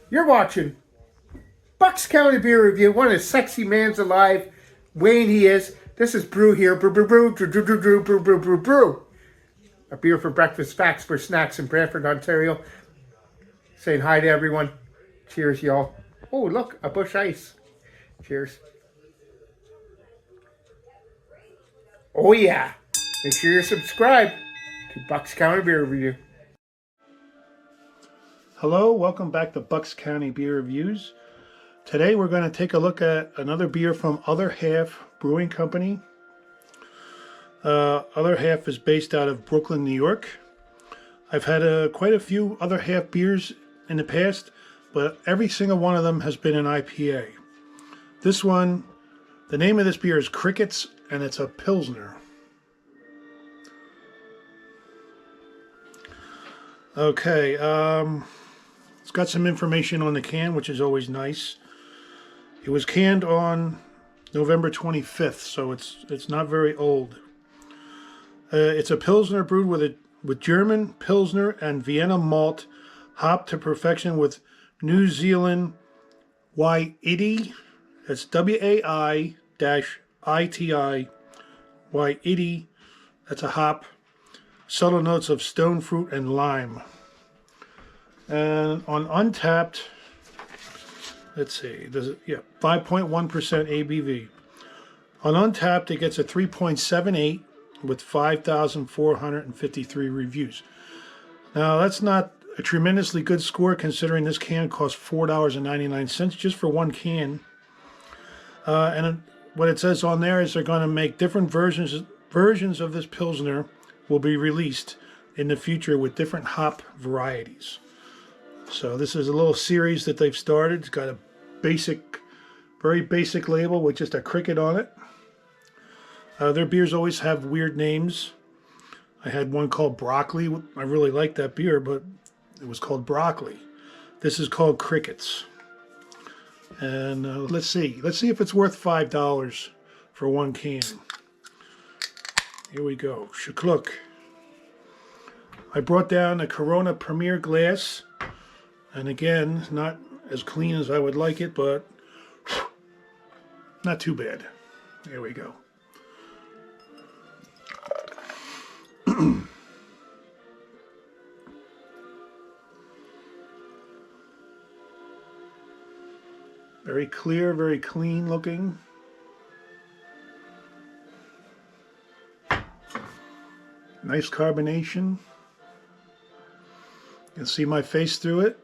You're watching Bucks County Beer Review, one of the sexy mans alive. Wayne, he is. This is Brew here. Brew, brew, brew, brew, brew, brew, brew, brew, brew, brew, brew. A beer for breakfast, facts for snacks in Brantford, Ontario. Saying hi to everyone. Cheers, y'all. Oh, look, a bush ice. Cheers. Oh, yeah. Make sure you're subscribed to Bucks County Beer Review. Hello, welcome back to Bucks County Beer Reviews. Today we're going to take a look at another beer from Other Half Brewing Company. Other Half is based out of Brooklyn, New York. I've had quite a few Other Half beers in the past, but every single one of them has been an IPA. This one, the name of this beer is Crickets, and it's a Pilsner. Okay, it's got some information on the can, which is always nice. It was canned on November 25th, so it's not very old. It's a Pilsner brewed with German Pilsner and Vienna malt, hopped to perfection with New Zealand Wai-iti. That's WAI-ITI Wai-iti. That's a hop. Subtle notes of stone fruit and lime. And on Untapped, let's see, 5.1% ABV. On Untapped, it gets a 3.78 with 5,453 reviews. Now, that's not a tremendously good score considering this can costs $4.99 just for one can. And what it says on there is they're going to make different versions of this Pilsner will be released in the future with different hop varieties. So this is a little series that they've started. It's got a very basic label with just a cricket on it. Their beers always have weird names. I had one called Broccoli. I really liked that beer, but it was called Broccoli. This is called Crickets. And let's see if it's worth $5 for one can. Here we go. Shakluk. I brought down a Corona Premier glass. And again, not as clean as I would like it, but not too bad. There we go. Very clear, very clean looking. Nice carbonation. You can see my face through it.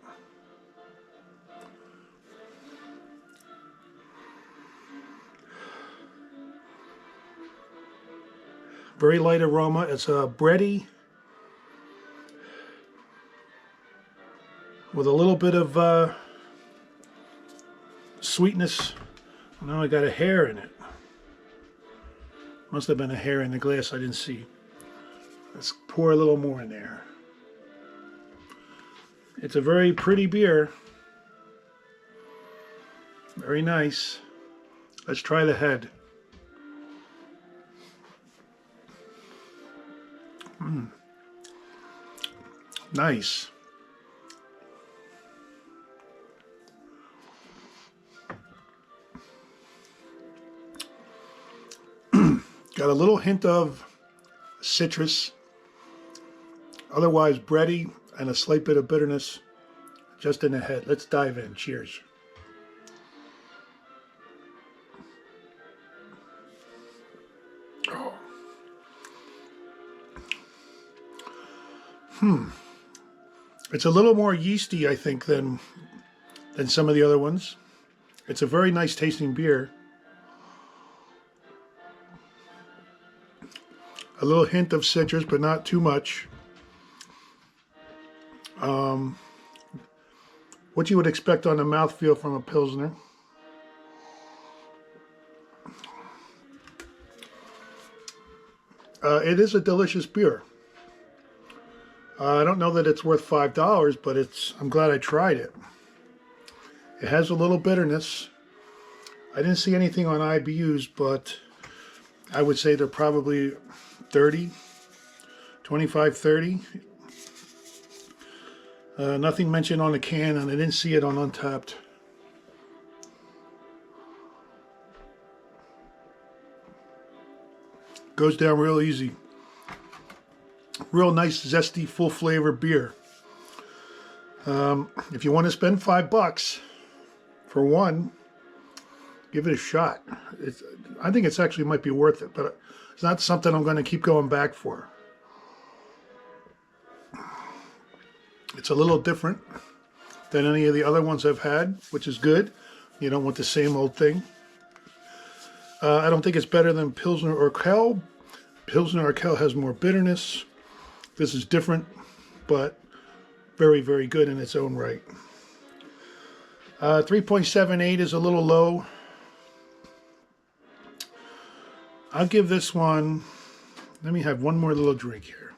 Very light aroma. It's a bready with a little bit of sweetness. Now I got a hair in it. Must have been a hair in the glass I didn't see. Let's pour a little more in there. It's a very pretty beer. Very nice. Let's try the head. Nice. Got a little hint of citrus, otherwise bready, and a slight bit of bitterness just in the head. Let's dive in. Cheers. Oh. It's a little more yeasty, I think, than some of the other ones. It's a very nice tasting beer. A little hint of citrus, but not too much. What you would expect on the mouthfeel from a Pilsner. It is a delicious beer. I don't know that it's worth $5, but I'm glad I tried it. It has a little bitterness. I didn't see anything on IBUs, but I would say they're probably 30, 25, 30. Nothing mentioned on the can, and I didn't see it on Untapped. Goes down real easy. Real nice, zesty, full flavor beer. If you want to spend $5 for one, give it a shot. I think it's actually might be worth it, but it's not something I'm going to keep going back for. It's a little different than any of the other ones I've had, which is good. You don't want the same old thing. I don't think it's better than Pilsner or Kel. Pilsner or Kel has more bitterness. This is different, but very, very good in its own right. 3.78 is a little low. I'll give this one, let me have one more little drink here.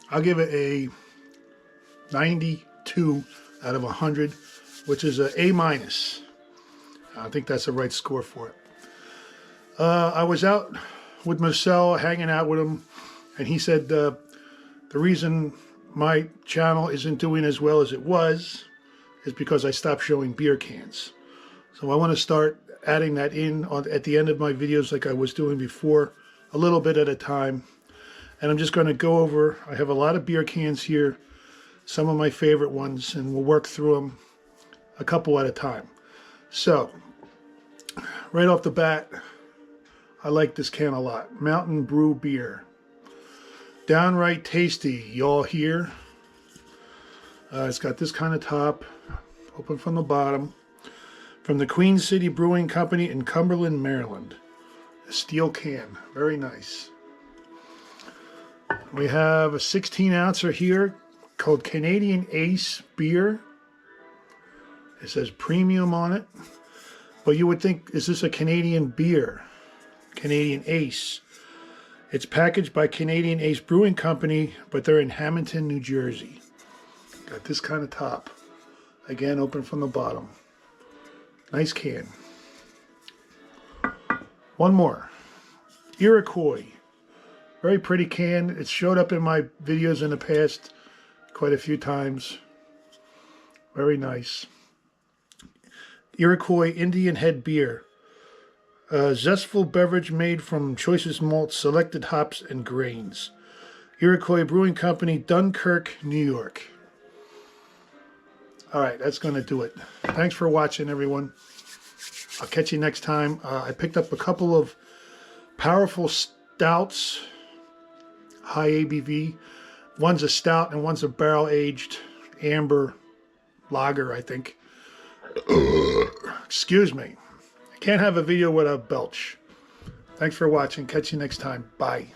I'll give it a 92 out of 100, which is a A-. I think that's the right score for it. I was out with Marcel, hanging out with him, and he said the reason my channel isn't doing as well as it was is because I stopped showing beer cans. So I want to start adding that in at the end of my videos like I was doing before, a little bit at a time. And I'm just going to go over, I have a lot of beer cans here, some of my favorite ones, and we'll work through them a couple at a time. So, right off the bat, I like this can a lot. Mountain Brew Beer. Downright tasty, y'all hear? It's got this kind of top, open from the bottom. From the Queen City Brewing Company in Cumberland, Maryland. A steel can, very nice. We have a 16-ouncer here called Canadian Ace Beer. It says premium on it. But you would think, is this a Canadian beer? Canadian Ace. It's packaged by Canadian Ace Brewing Company, but they're in Hamilton, New Jersey. Got this kind of top. Again, open from the bottom. Nice can. One more. Iroquois. Very pretty can. It showed up in my videos in the past quite a few times. Very nice. Iroquois Indian Head Beer. A zestful beverage made from choicest malts, selected hops, and grains. Iroquois Brewing Company, Dunkirk, New York. All right, that's going to do it. Thanks for watching, everyone. I'll catch you next time. I picked up a couple of powerful stouts, high ABV. One's a stout and one's a barrel-aged amber lager, I think. Excuse me. I can't have a video without belch. Thanks for watching. Catch you next time. Bye.